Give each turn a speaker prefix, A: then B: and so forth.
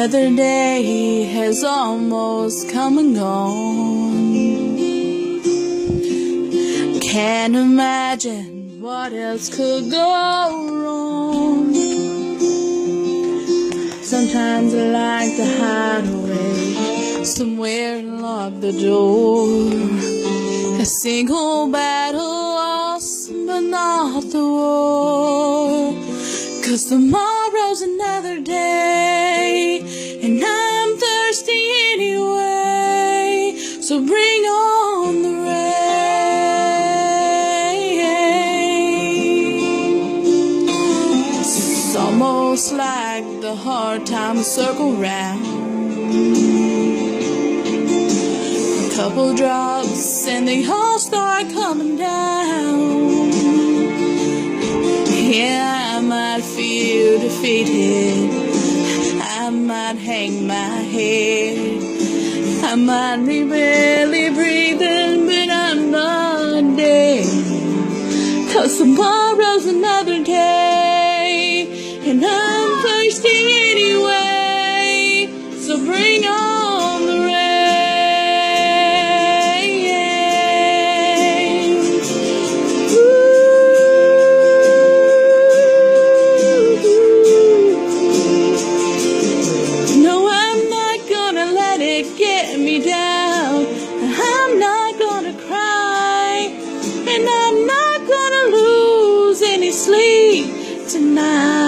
A: Another day has almost come and gone. Can't imagine what else could go wrong. Sometimes I like to hide away somewhere and lock the door. A single battle lost, but not the war. 'Cause tomorrow's another day, and I'm thirsty anyway. So bring on the rain. It's almost like the hard times circle round. A couple drops and they all start coming down. Yeah, I might feel defeated, I might hang my head, I might be barely breathing, but I'm not dead. 'Cause tomorrow's another day, and I'm thirsty anyway. So bring on the rain. Get me down. I'm not gonna cry, and I'm not gonna lose any sleep tonight.